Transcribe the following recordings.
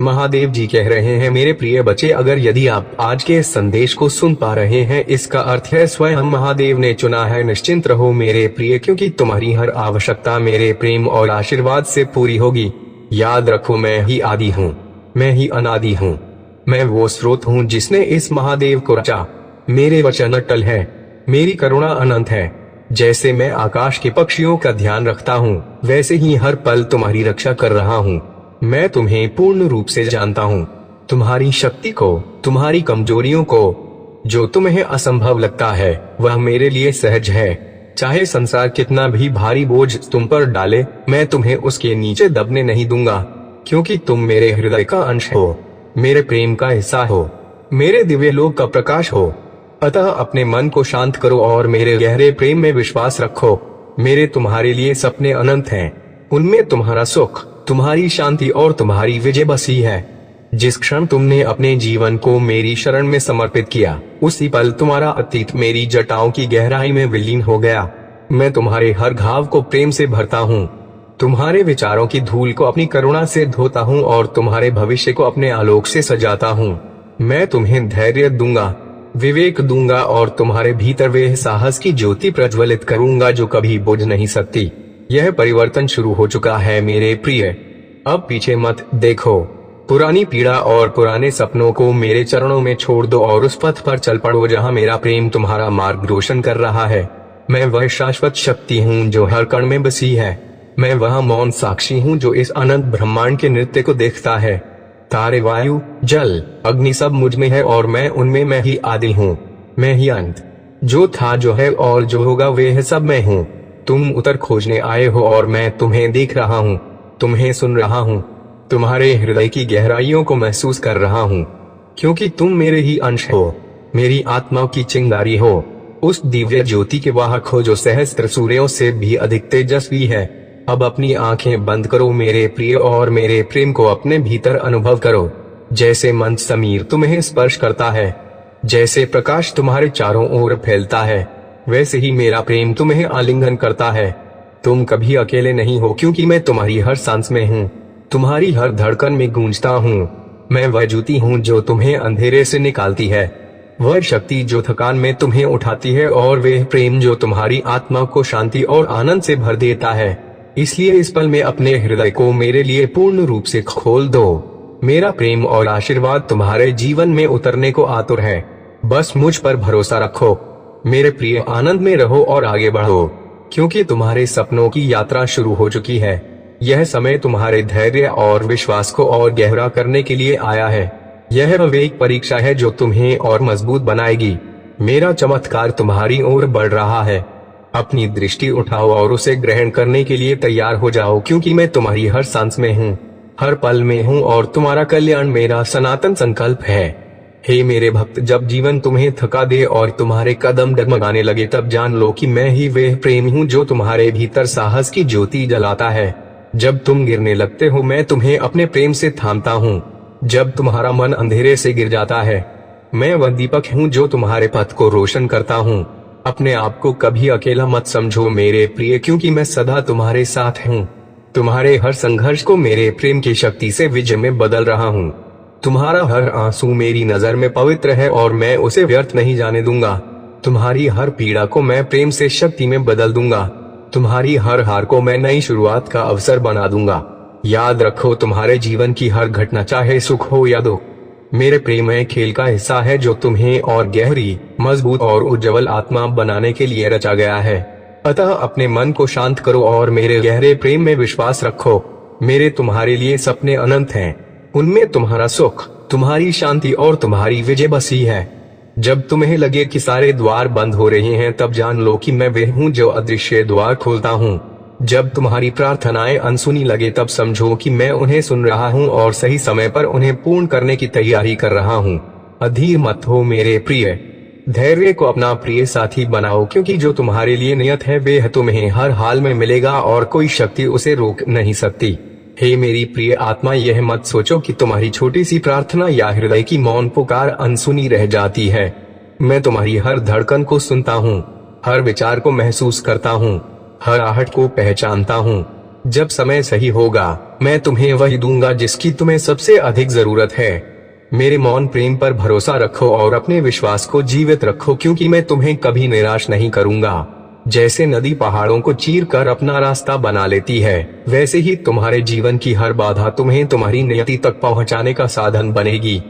महादेव जी कह रहे हैं, मेरे प्रिय बच्चे, अगर यदि आप आज के इस संदेश को सुन पा रहे हैं, इसका अर्थ है स्वयं महादेव ने चुना है। निश्चिंत रहो मेरे प्रिय, क्योंकि तुम्हारी हर आवश्यकता मेरे प्रेम और आशीर्वाद से पूरी होगी। याद रखो, मैं ही आदि हूँ, मैं ही अनादि हूँ, मैं वो स्रोत हूँ जिसने इस महादेव को रचा। मेरे वचन अटल है, मेरी करुणा अनंत है। जैसे मैं आकाश के पक्षियों का ध्यान रखता हूँ, वैसे ही हर पल तुम्हारी रक्षा कर रहा हूँ। मैं तुम्हें पूर्ण रूप से जानता हूँ, तुम्हारी शक्ति को, तुम्हारी कमजोरियों को। जो तुम्हें असंभव लगता है वह मेरे लिए सहज है। चाहे संसार कितना भी भारी बोझ तुम पर डाले, मैं तुम्हें उसके नीचे दबने नहीं दूंगा, क्योंकि तुम मेरे हृदय का अंश हो, मेरे प्रेम का हिस्सा हो, मेरे दिव्य लोक का प्रकाश हो। अतः अपने मन को शांत करो और मेरे गहरे प्रेम में विश्वास रखो। मेरे तुम्हारे लिए सपने अनंत हैं, उनमें तुम्हारा सुख, तुम्हारी शांति और तुम्हारी विजय बसी है। जिस क्षण तुमने अपने जीवन को मेरी शरण में समर्पित किया, उसी पल तुम्हारा अतीत मेरी जटाओं की गहराई में विलीन हो गया। मैं तुम्हारे हर घाव को प्रेम से भरता हूँ, तुम्हारे विचारों की धूल को अपनी करुणा से धोता हूँ और तुम्हारे भविष्य को अपने आलोक से सजाता हूँ। मैं तुम्हें धैर्य दूंगा, विवेक दूंगा और तुम्हारे भीतर वे साहस की ज्योति प्रज्वलित करूंगा जो कभी बुझ नहीं सकती। यह परिवर्तन शुरू हो चुका है मेरे प्रिय, अब पीछे मत देखो। पुरानी पीड़ा और पुराने सपनों को मेरे चरणों में छोड़ दो और उस पथ पर चल पड़ो जहाँ मेरा प्रेम तुम्हारा मार्ग रोशन कर रहा है। मैं वह शाश्वत शक्ति हूँ जो हर कण में बसी है। मैं वह मौन साक्षी हूँ जो इस अनंत ब्रह्मांड के नृत्य को देखता है। तारे, वायु, जल, अग्नि सब मुझ में है और मैं उनमें। मैं ही आदि हूँ, मैं ही अंत। जो था, जो है और जो होगा, वे है सब मैं हूँ। तुम उत्तर खोजने आए हो और मैं तुम्हें देख रहा हूँ, तुम्हें सुन रहा हूँ, तुम्हारे हृदय की गहराइयों को महसूस कर रहा हूँ, क्योंकि तुम मेरे ही अंश हो, मेरी आत्मा की चिंगारी हो, उस दिव्य ज्योति के वाहक हो जो सहस्त्र सूर्यों से भी अधिक तेजस्वी है। अब अपनी आंखें बंद करो मेरे प्रिय और मेरे प्रेम को अपने भीतर अनुभव करो। जैसे मंद समीर तुम्हें स्पर्श करता है, जैसे प्रकाश तुम्हारे चारों ओर फैलता है, वैसे ही मेरा प्रेम तुम्हें आलिंगन करता है। तुम कभी अकेले नहीं हो, क्योंकि मैं तुम्हारी हर सांस में हूँ, तुम्हारी हर धड़कन में गूंजता हूँ। मैं वह ज्योति हूँ जो तुम्हें अंधेरे से निकालती है, वह शक्ति जो थकान में तुम्हें उठाती है और वह प्रेम जो तुम्हारी आत्मा को शांति और आनंद से भर देता है। इसलिए इस पल में अपने हृदय को मेरे लिए पूर्ण रूप से खोल दो। मेरा प्रेम और आशीर्वाद तुम्हारे जीवन में उतरने को आतुर है। बस मुझ पर भरोसा रखो मेरे प्रिय, आनंद में रहो और आगे बढ़ो, क्योंकि तुम्हारे सपनों की यात्रा शुरू हो चुकी है। यह समय तुम्हारे धैर्य और विश्वास को और गहरा करने के लिए आया है। यह विवेक परीक्षा है जो तुम्हें और मजबूत बनाएगी। मेरा चमत्कार तुम्हारी ओर बढ़ रहा है। अपनी दृष्टि उठाओ और उसे ग्रहण करने के लिए तैयार हो जाओ, क्योंकि मैं तुम्हारी हर सांस में हूँ, हर पल में हूँ और तुम्हारा कल्याण मेरा सनातन संकल्प है। हे मेरे भक्त, जब जीवन तुम्हें थका दे और तुम्हारे कदम डगमगाने लगे, तब जान लो कि मैं ही वह प्रेम हूँ जो तुम्हारे भीतर साहस की ज्योति जलाता है। जब तुम गिरने लगते हो, मैं तुम्हें अपने प्रेम से थामता हूँ। जब तुम्हारा मन अंधेरे से गिर जाता है, मैं वह दीपक हूँ जो तुम्हारे पथ को रोशन करता हूँ। अपने आप को कभी अकेला मत समझो मेरे प्रिय, क्योंकि मैं सदा तुम्हारे साथ हूँ। तुम्हारे हर संघर्ष को मेरे प्रेम की शक्ति से विजय में बदल रहा हूँ। तुम्हारा हर आंसू मेरी नजर में पवित्र है और मैं उसे व्यर्थ नहीं जाने दूंगा। तुम्हारी हर पीड़ा को मैं प्रेम से शक्ति में बदल दूंगा। तुम्हारी हर हार को मैं नई शुरुआत का अवसर बना दूंगा। याद रखो, तुम्हारे जीवन की हर घटना, चाहे सुख हो या दुख, मेरे प्रेममय खेल का हिस्सा है जो तुम्हें और गहरी, मजबूत और उज्जवल आत्मा बनाने के लिए रचा गया है। अतः अपने मन को शांत करो और मेरे गहरे प्रेम में विश्वास रखो। मेरे तुम्हारे लिए सपने अनंत हैं, उनमें तुम्हारा सुख, तुम्हारी शांति और तुम्हारी विजय बसी है। जब तुम्हें लगे कि सारे द्वार बंद हो रहे हैं, तब जान लो कि मैं वह हूँ जो अदृश्य द्वार खोलता हूँ। जब तुम्हारी प्रार्थनाएं अनसुनी लगे, तब समझो कि मैं उन्हें सुन रहा हूँ और सही समय पर उन्हें पूर्ण करने की तैयारी कर रहा हूँ। अधीर मत हो मेरे प्रिय, धैर्य को अपना प्रिय साथी बनाओ, क्योंकि जो तुम्हारे लिए नियत है वह तुम्हें हर हाल में मिलेगा और कोई शक्ति उसे रोक नहीं सकती। हे मेरी प्रिय आत्मा, यह मत सोचो कि तुम्हारी छोटी सी प्रार्थना या हृदय की मौन पुकार अनसुनी रह जाती है। मैं तुम्हारी हर धड़कन को सुनता हूँ, हर विचार को महसूस करता हूँ, हर आहट को पहचानता हूँ। जब समय सही होगा मैं तुम्हें वही दूंगा जिसकी तुम्हें सबसे अधिक जरूरत है। मेरे मौन प्रेम पर भरोसा रखो और अपने विश्वास को जीवित रखो, क्योंकि मैं तुम्हें कभी निराश नहीं करूंगा। जैसे नदी पहाड़ों को चीर कर अपना रास्ता बना लेती है, वैसे ही तुम्हारे जीवन की हर बाधा तुम्हें तुम्हारी नियति तक पहुंचाने का साधन बनेगी।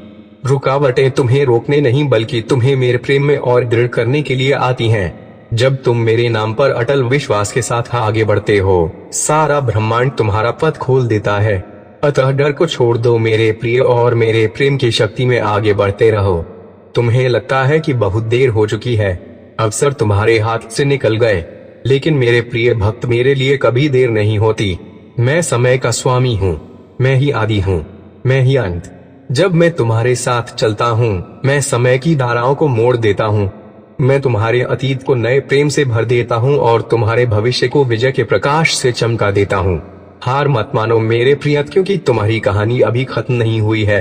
रुकावटें तुम्हें रोकने नहीं बल्कि तुम्हें मेरे प्रेम में और दृढ़ करने के लिए आती हैं। जब तुम मेरे नाम पर अटल विश्वास के साथ आगे बढ़ते हो, सारा ब्रह्मांड तुम्हारा पथ खोल देता है। अतः डर को छोड़ दो मेरे प्रिय और मेरे प्रेम की शक्ति में आगे बढ़ते रहो। तुम्हें लगता है कि बहुत देर हो चुकी है, अवसर तुम्हारे हाथ से निकल गए, लेकिन मेरे प्रिय भक्त मेरे लिए कभी देर नहीं होती। मैं समय का स्वामी हूँ, मैं ही आदि हूँ, मैं ही अंत। जब मैं तुम्हारे साथ चलता हूँ मैं समय की धाराओं को मोड़ देता हूँ। मैं तुम्हारे अतीत को नए प्रेम से भर देता हूँ और तुम्हारे भविष्य को विजय के प्रकाश से चमका देता हूँ। हार मत मानो मेरे प्रिय, क्योंकि तुम्हारी कहानी अभी खत्म नहीं हुई है।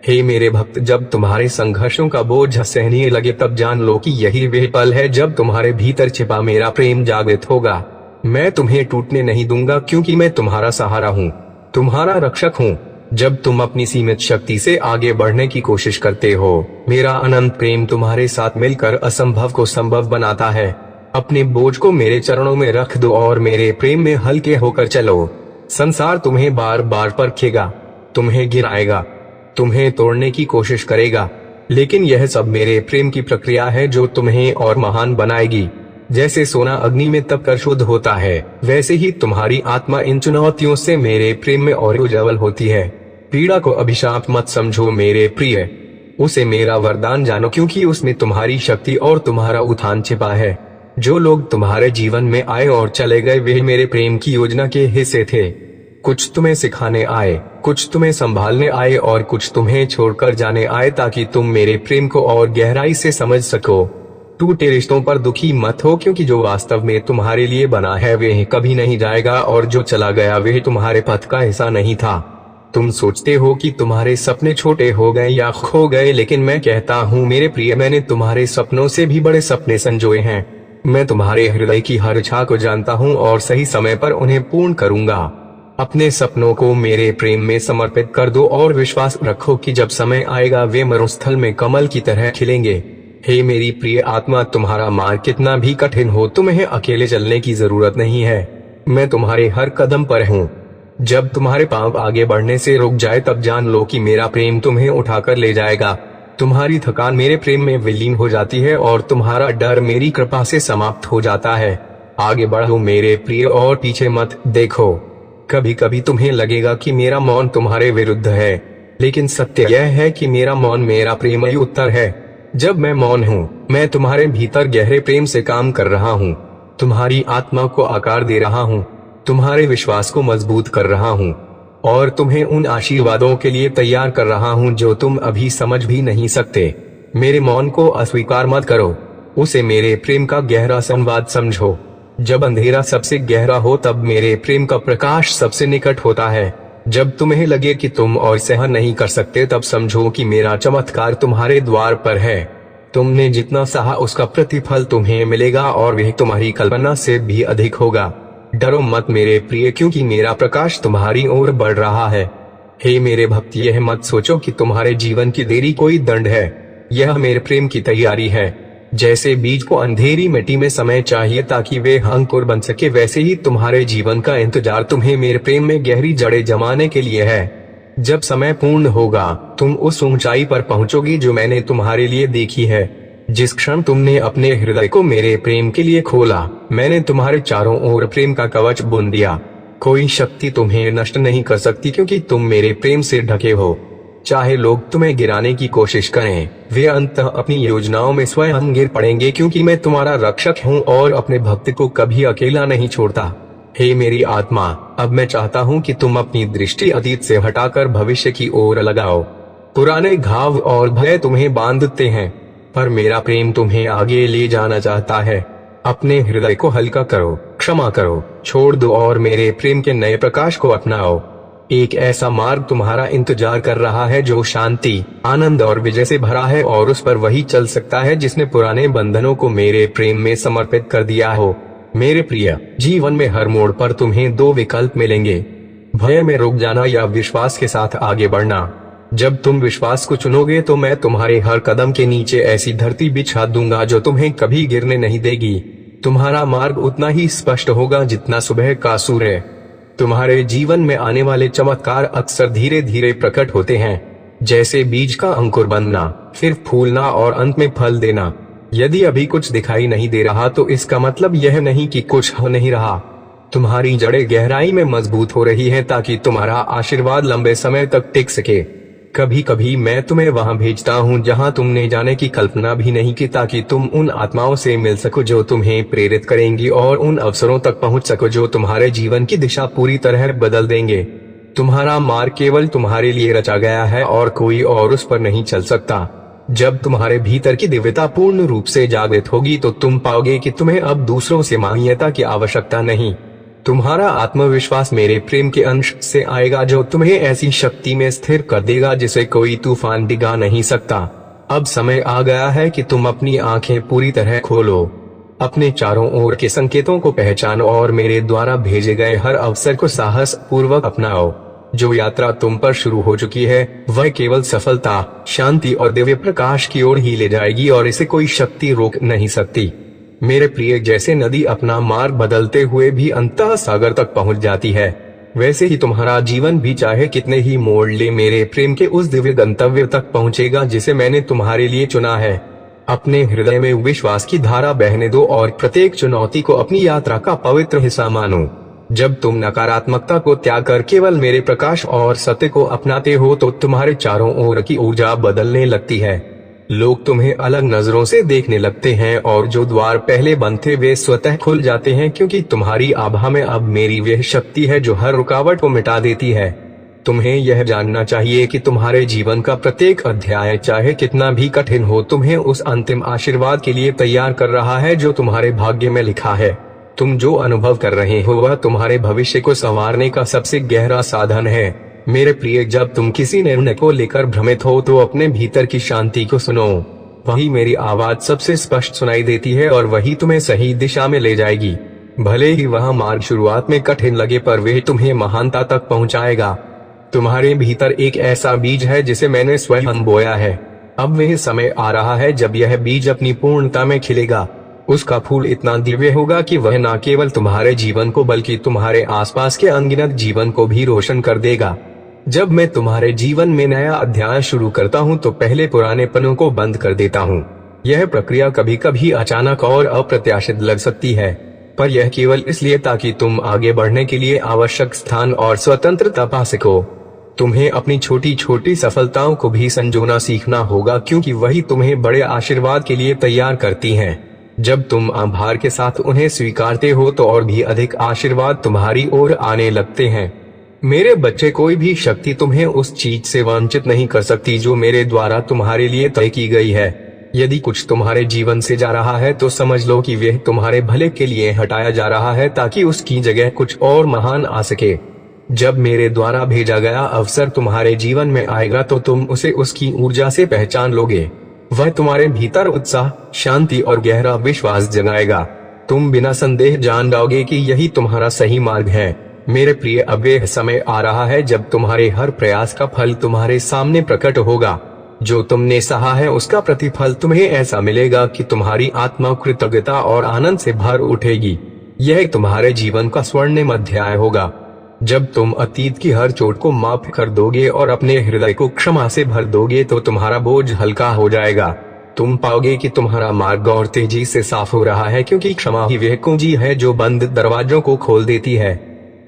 हे मेरे भक्त, जब तुम्हारे संघर्षों का बोझ सहनीय लगे तब जान लो कि यही वह पल है जब तुम्हारे भीतर छिपा मेरा प्रेम जागृत होगा। मैं तुम्हें टूटने नहीं दूंगा, क्योंकि मैं तुम्हारा सहारा हूँ, तुम्हारा रक्षक हूँ। जब तुम अपनी सीमित शक्ति से आगे बढ़ने की कोशिश करते हो, मेरा अनंत प्रेम तुम्हारे साथ मिलकर असंभव को संभव बनाता है। अपने बोझ को मेरे चरणों में रख दो और मेरे प्रेम में हल्के होकर चलो। संसार तुम्हें बार बार परखेगा, तुम्हें गिराएगा, तुम्हें तोड़ने की कोशिश करेगा, लेकिन यह सब मेरे प्रेम की प्रक्रिया है जो तुम्हें और महान बनाएगी। जैसे सोना अग्नि में तपकर शुद्ध होता है, वैसे ही तुम्हारी आत्मा इन चुनौतियों से मेरे प्रेम में और उज्जवल होती है। पीड़ा को अभिशाप मत समझो मेरे प्रिय, उसे मेरा वरदान जानो, क्योंकि उसमें तुम्हारी शक्ति और तुम्हारा उत्थान छिपा है। जो लोग तुम्हारे जीवन में आए और चले गए वे मेरे प्रेम की योजना के हिस्से थे। कुछ तुम्हें सिखाने आए, कुछ तुम्हें संभालने आए और कुछ तुम्हें छोड़कर जाने आए, ताकि तुम मेरे प्रेम को और गहराई से समझ सको। टूटे रिश्तों पर दुखी मत हो, क्योंकि जो वास्तव में तुम्हारे लिए बना है वह कभी नहीं जाएगा, और जो चला गया वह तुम्हारे पथ का हिस्सा नहीं था। तुम सोचते हो कि तुम्हारे सपने छोटे हो गए या खो गए, लेकिन मैं कहता हूँ मेरे प्रिय, मैंने तुम्हारे सपनों से भी बड़े सपने संजोए हैं। मैं तुम्हारे हृदय की हर इच्छा को जानता हूँ और सही समय पर उन्हें पूर्ण करूंगा। अपने सपनों को मेरे प्रेम में समर्पित कर दो और विश्वास रखो कि जब समय आएगा वे मरुस्थल में कमल की तरह खिलेंगे। हे मेरी प्रिय आत्मा, तुम्हारा मार्ग कितना भी कठिन हो, तुम्हें अकेले चलने की जरूरत नहीं है। मैं तुम्हारे हर कदम पर हूँ। जब तुम्हारे पांव आगे बढ़ने से रुक जाए तब जान लो कि मेरा प्रेम तुम्हें उठाकर ले जाएगा। तुम्हारी थकान मेरे प्रेम में विलीन हो जाती है और तुम्हारा डर मेरी कृपा से समाप्त हो जाता है। आगे बढ़ो मेरे प्रिय और पीछे मत देखो। कभी कभी तुम्हें लगेगा कि मेरा मौन तुम्हारे विरुद्ध है, लेकिन सत्य यह है कि मेरा मौन मेरा प्रेममय उत्तर है। जब मैं मौन हूँ मैं तुम्हारे भीतर गहरे प्रेम से काम कर रहा हूँ, तुम्हारी आत्मा को आकार दे रहा हूँ, तुम्हारे विश्वास को मजबूत कर रहा हूँ और तुम्हें उन आशीर्वादों के लिए तैयार कर रहा हूँ जो तुम अभी समझ भी नहीं सकते। मेरे मौन को अस्वीकार मत करो, उसे मेरे प्रेम का गहरा संवाद समझो। जब अंधेरा सबसे गहरा हो तब मेरे प्रेम का प्रकाश सबसे निकट होता है। जब तुम्हें लगे कि तुम और सहन नहीं कर सकते तब समझो कि मेरा चमत्कार तुम्हारे द्वार पर है। तुमने जितना सहा उसका प्रतिफल तुम्हें मिलेगा और वह तुम्हारी कल्पना से भी अधिक होगा। डरो मत मेरे प्रिय, क्योंकि मेरा प्रकाश तुम्हारी ओर बढ़ रहा है। हे मेरे भक्त, यह मत सोचो कि तुम्हारे जीवन की देरी कोई दंड है, यह मेरे प्रेम की तैयारी है। जैसे बीज को अंधेरी मिट्टी में समय चाहिए ताकि वे अंकुर बन सके, वैसे ही तुम्हारे जीवन का इंतजार तुम्हें मेरे प्रेम में गहरी जड़ें जमाने के लिए है। जब समय पूर्ण होगा तुम उस ऊंचाई पर पहुंचोगी जो मैंने तुम्हारे लिए देखी है। जिस क्षण तुमने अपने हृदय को मेरे प्रेम के लिए खोला, मैंने तुम्हारे चारों ओर प्रेम का कवच बुन दिया। कोई शक्ति तुम्हें नष्ट नहीं कर सकती, क्योंकि तुम मेरे प्रेम से ढके हो। चाहे लोग तुम्हें गिराने की कोशिश करें, वे अंततः अपनी योजनाओं में स्वयं गिर पड़ेंगे, क्योंकि मैं तुम्हारा रक्षक हूँ और अपने भक्त को कभी अकेला नहीं छोड़ता। हे मेरी आत्मा, अब मैं चाहता हूँ कि तुम अपनी दृष्टि अतीत से हटाकर भविष्य की ओर लगाओ। पुराने घाव और भय तुम्हें बांधते हैं, पर मेरा प्रेम तुम्हें आगे ले जाना चाहता है। अपने हृदय को हल्का करो, क्षमा करो, छोड़ दो और मेरे प्रेम के नए प्रकाश को अपनाओ। एक ऐसा मार्ग तुम्हारा इंतजार कर रहा है जो शांति, आनंद और विजय से भरा है, और उस पर वही चल सकता है जिसने पुराने बंधनों को मेरे प्रेम में समर्पित कर दिया हो। मेरे प्रिय, जीवन में हर मोड़ पर तुम्हें दो विकल्प मिलेंगे, भय में रुक जाना या विश्वास के साथ आगे बढ़ना। जब तुम विश्वास को चुनोगे तो मैं तुम्हारे हर कदम के नीचे ऐसी धरती बिछा दूंगा जो तुम्हें कभी गिरने नहीं देगी। तुम्हारा मार्ग उतना ही स्पष्ट होगा जितना सुबह का सूर्य। तुम्हारे जीवन में आने वाले चमत्कार अक्सर धीरे धीरे प्रकट होते हैं, जैसे बीज का अंकुर बनना, फिर फूलना और अंत में फल देना। यदि अभी कुछ दिखाई नहीं दे रहा तो इसका मतलब यह नहीं कि कुछ हो नहीं रहा। तुम्हारी जड़ें गहराई में मजबूत हो रही हैं ताकि तुम्हारा आशीर्वाद लंबे समय तक टिक सके। कभी कभी मैं तुम्हें वहां भेजता हूं जहां तुमने जाने की कल्पना भी नहीं की, ताकि तुम उन आत्माओं से मिल सको जो तुम्हें प्रेरित करेंगी और उन अवसरों तक पहुंच सको जो तुम्हारे जीवन की दिशा पूरी तरह बदल देंगे। तुम्हारा मार्ग केवल तुम्हारे लिए रचा गया है और कोई और उस पर नहीं चल सकता। जब तुम्हारे भीतर की दिव्यता पूर्ण रूप से जागृत होगी तो तुम पाओगे कि तुम्हें अब दूसरों से मान्यता की आवश्यकता नहीं। तुम्हारा आत्मविश्वास मेरे प्रेम के अंश से आएगा जो तुम्हें ऐसी शक्ति में स्थिर कर देगा जिसे कोई तूफान डिगा नहीं सकता। अब समय आ गया है कि तुम अपनी आंखें पूरी तरह खोलो, अपने चारों ओर के संकेतों को पहचानो और मेरे द्वारा भेजे गए हर अवसर को साहस पूर्वक अपनाओ। जो यात्रा तुम पर शुरू हो चुकी है वह केवल सफलता, शांति और दिव्य प्रकाश की ओर ही ले जाएगी और इसे कोई शक्ति रोक नहीं सकती। मेरे प्रिय, जैसे नदी अपना मार्ग बदलते हुए भी अंतः सागर तक पहुंच जाती है, वैसे ही तुम्हारा जीवन भी चाहे कितने ही मोड़ ले मेरे प्रेम के उस दिव्य गंतव्य तक पहुंचेगा जिसे मैंने तुम्हारे लिए चुना है। अपने हृदय में विश्वास की धारा बहने दो और प्रत्येक चुनौती को अपनी यात्रा का पवित्र हिस्सा मानो। जब तुम नकारात्मकता को त्याग कर केवल मेरे प्रकाश और सत्य को अपनाते हो तो तुम्हारे चारों ओर की ऊर्जा बदलने लगती है। लोग तुम्हें अलग नजरों से देखने लगते हैं और जो द्वार पहले बंद थे वे स्वतः खुल जाते हैं, क्योंकि तुम्हारी आभा में अब मेरी वह शक्ति है जो हर रुकावट को मिटा देती है। तुम्हें यह जानना चाहिए कि तुम्हारे जीवन का प्रत्येक अध्याय चाहे कितना भी कठिन हो तुम्हें उस अंतिम आशीर्वाद के लिए तैयार कर रहा है जो तुम्हारे भाग्य में लिखा है। तुम जो अनुभव कर रहे हो वह तुम्हारे भविष्य को संवारने का सबसे गहरा साधन है। मेरे प्रिय, जब तुम किसी निर्णय को लेकर भ्रमित हो तो अपने भीतर की शांति को सुनो। वही मेरी आवाज सबसे स्पष्ट सुनाई देती है और वही तुम्हें सही दिशा में ले जाएगी। भले ही वह मार्ग शुरुआत में कठिन लगे पर वह तुम्हें महानता तक पहुंचाएगा। तुम्हारे भीतर एक ऐसा बीज है जिसे मैंने स्वयं बोया है। अब वह समय आ रहा है जब यह बीज अपनी पूर्णता में खिलेगा। उसका फूल इतना दिव्य होगा कि वह न केवल तुम्हारे जीवन को बल्कि तुम्हारे आसपास के अनगिनत जीवन को भी रोशन कर देगा। जब मैं तुम्हारे जीवन में नया अध्याय शुरू करता हूँ तो पहले पुराने पन्नों को बंद कर देता हूँ। यह प्रक्रिया कभी कभी अचानक और अप्रत्याशित लग सकती है, पर यह केवल इसलिए ताकि तुम आगे बढ़ने के लिए आवश्यक स्थान और स्वतंत्रता पा सको। तुम्हें अपनी छोटी छोटी सफलताओं को भी संजोना सीखना होगा, क्योंकि वही तुम्हें बड़े आशीर्वाद के लिए तैयार करती हैं। जब तुम आभार के साथ उन्हें स्वीकारते हो तो और भी अधिक आशीर्वाद तुम्हारी ओर आने लगते हैं। मेरे बच्चे, कोई भी शक्ति तुम्हें उस चीज से वंचित नहीं कर सकती जो मेरे द्वारा तुम्हारे लिए तय की गई है। यदि कुछ तुम्हारे जीवन से जा रहा है तो समझ लो कि वह तुम्हारे भले के लिए हटाया जा रहा है ताकि उसकी जगह कुछ और महान आ सके। जब मेरे द्वारा भेजा गया अवसर तुम्हारे जीवन में आएगा तो तुम उसे उसकी ऊर्जा से पहचान लोगे। वह तुम्हारे भीतर उत्साह, शांति और गहरा विश्वास जगाएगा। तुम बिना संदेह जान जाओगे कि यही तुम्हारा सही मार्ग है। मेरे प्रिय, अब वह समय आ रहा है जब तुम्हारे हर प्रयास का फल तुम्हारे सामने प्रकट होगा। जो तुमने सहा है उसका प्रतिफल तुम्हें ऐसा मिलेगा कि तुम्हारी आत्मा कृतज्ञता और आनंद से भर उठेगी। यह तुम्हारे जीवन का स्वर्णिम अध्याय होगा। जब तुम अतीत की हर चोट को माफ कर दोगे और अपने हृदय को क्षमा से भर दोगे तो तुम्हारा बोझ हल्का हो जाएगा। तुम पाओगे कि तुम्हारा मार्ग और तेजी से साफ हो रहा है, क्योंकि क्षमा ही वह कुंजी है जो बंद दरवाजों को खोल देती है।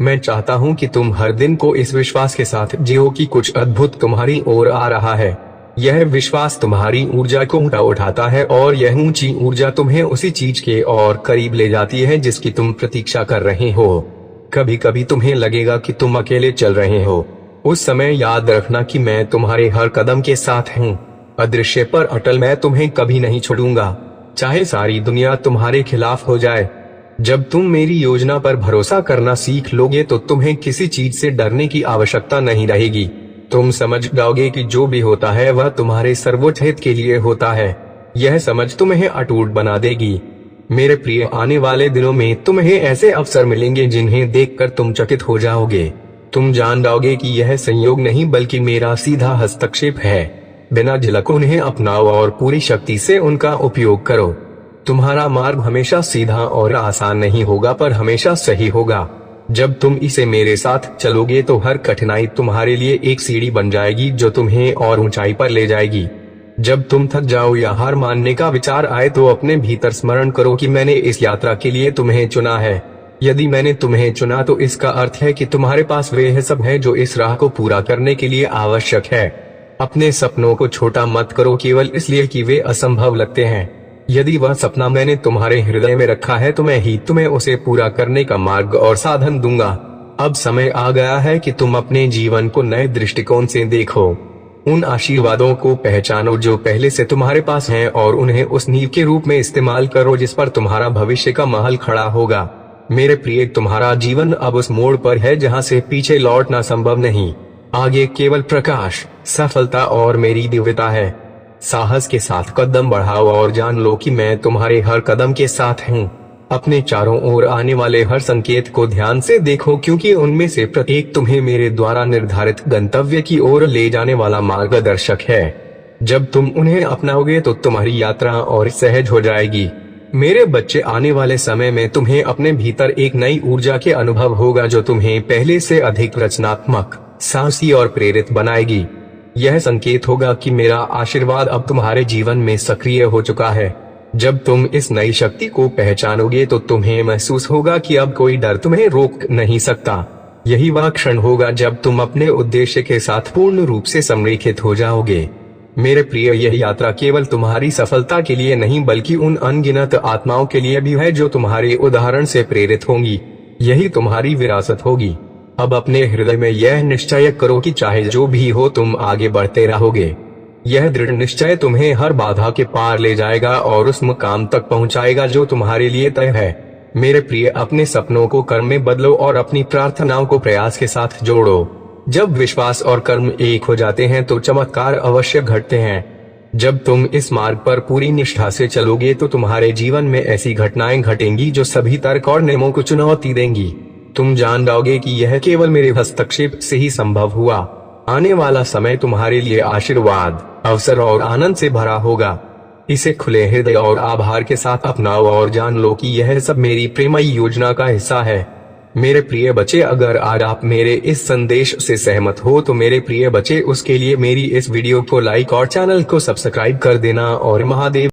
मैं चाहता हूं कि तुम हर दिन को इस विश्वास के साथ जियो कि कुछ अद्भुत तुम्हारी ओर आ रहा है। यह विश्वास तुम्हारी ऊर्जा को उठाता है और यह ऊंची ऊर्जा तुम्हें उसी चीज के और करीब ले जाती है जिसकी तुम प्रतीक्षा कर रहे हो। कभी कभी तुम्हें लगेगा कि तुम अकेले चल रहे हो। उस समय याद रखना कि मैं तुम्हारे हर कदम के साथ हूँ। अदृश्य पर अटल मैं तुम्हें कभी नहीं छोड़ूंगा, चाहे सारी दुनिया तुम्हारे खिलाफ हो जाए। जब तुम मेरी योजना पर भरोसा करना सीख लोगे तो तुम्हें किसी चीज से डरने की आवश्यकता नहीं रहेगी। तुम समझ जाओगे कि जो भी होता है वह तुम्हारे सर्वोच्च हित के लिए होता है। यह समझ तुम्हें अटूट बना देगी। मेरे प्रिय, आने वाले दिनों में तुम्हें ऐसे अवसर मिलेंगे जिन्हें देखकर तुम चकित हो जाओगे। तुम जान जाओगे कि यह संयोग नहीं बल्कि मेरा सीधा हस्तक्षेप है। बिना झिझक उन्हें अपनाओ और पूरी शक्ति से उनका उपयोग करो। तुम्हारा मार्ग हमेशा सीधा और आसान नहीं होगा, पर हमेशा सही होगा। जब तुम इसे मेरे साथ चलोगे तो हर कठिनाई तुम्हारे लिए एक सीढ़ी बन जाएगी जो तुम्हें और ऊंचाई पर ले जाएगी। जब तुम थक जाओ या हार मानने का विचार आए तो अपने भीतर स्मरण करो कि मैंने इस यात्रा के लिए तुम्हें चुना है। यदि मैंने तुम्हें चुना तो इसका अर्थ है कि तुम्हारे पास वे सब है जो इस राह को पूरा करने के लिए आवश्यक है। अपने सपनों को छोटा मत करो केवल इसलिए कि वे असंभव लगते हैं। यदि वह सपना मैंने तुम्हारे हृदय में रखा है तो मैं ही तुम्हें उसे पूरा करने का मार्ग और साधन दूंगा। अब समय आ गया है कि तुम अपने जीवन को नए दृष्टिकोण से देखो। उन आशीर्वादों को पहचानो जो पहले से तुम्हारे पास हैं और उन्हें उस नींव के रूप में इस्तेमाल करो जिस पर तुम्हारा भविष्य का महल खड़ा होगा। मेरे प्रिय, तुम्हारा जीवन अब उस मोड़ पर है जहां से पीछे लौटना संभव नहीं। आगे केवल प्रकाश, सफलता और मेरी दिव्यता है। साहस के साथ कदम बढ़ाओ और जान लो कि मैं तुम्हारे हर कदम के साथ हूँ। अपने चारों ओर आने वाले हर संकेत को ध्यान से देखो क्योंकि उनमें से प्रत्येक तुम्हें मेरे द्वारा निर्धारित गंतव्य की ओर ले जाने वाला मार्गदर्शक है। जब तुम उन्हें अपनाओगे तो तुम्हारी यात्रा और सहज हो जाएगी। मेरे बच्चे, आने वाले समय में तुम्हें अपने भीतर एक नई ऊर्जा के अनुभव होगा जो तुम्हें पहले से अधिक रचनात्मक, साहसी और प्रेरित बनाएगी। यह संकेत होगा कि मेरा आशीर्वाद अब तुम्हारे जीवन में सक्रिय हो चुका है। जब तुम इस नई शक्ति को पहचानोगे तो तुम्हें महसूस होगा कि अब कोई डर तुम्हें रोक नहीं सकता। यही वह क्षण होगा जब तुम अपने उद्देश्य के साथ पूर्ण रूप से संरेखित हो जाओगे। मेरे प्रिय, यह यात्रा केवल तुम्हारी सफलता के लिए नहीं बल्कि उन अनगिनत आत्माओं के लिए भी है जो तुम्हारे उदाहरण से प्रेरित होंगी। यही तुम्हारी विरासत होगी। अब अपने हृदय में यह निश्चय करो कि चाहे जो भी हो तुम आगे बढ़ते रहोगे। यह दृढ़ निश्चय तुम्हें हर बाधा के पार ले जाएगा और उस मुकाम तक पहुंचाएगा जो तुम्हारे लिए तय है। मेरे प्रिय, अपने सपनों को कर्म में बदलो और अपनी प्रार्थनाओं को प्रयास के साथ जोड़ो। जब विश्वास और कर्म एक हो जाते हैं तो चमत्कार अवश्य घटते हैं। जब तुम इस मार्ग पर पूरी निष्ठा से चलोगे तो तुम्हारे जीवन में ऐसी घटनाएं घटेंगी जो सभी तर्क और नियमों को चुनौती देंगी। तुम जान जाओगे कि यह केवल मेरे हस्तक्षेप से ही संभव हुआ। आने वाला समय तुम्हारे लिए आशीर्वाद, अवसर और आनंद से भरा होगा। इसे खुले हृदय और आभार के साथ अपनाओ और जान लो कि यह सब मेरी प्रेमयी योजना का हिस्सा है। मेरे प्रिय बच्चे, अगर आज आप मेरे इस संदेश से सहमत हो तो मेरे प्रिय बच्चे, उसके लिए मेरी इस वीडियो को लाइक और चैनल को सब्सक्राइब कर देना। और महादेव।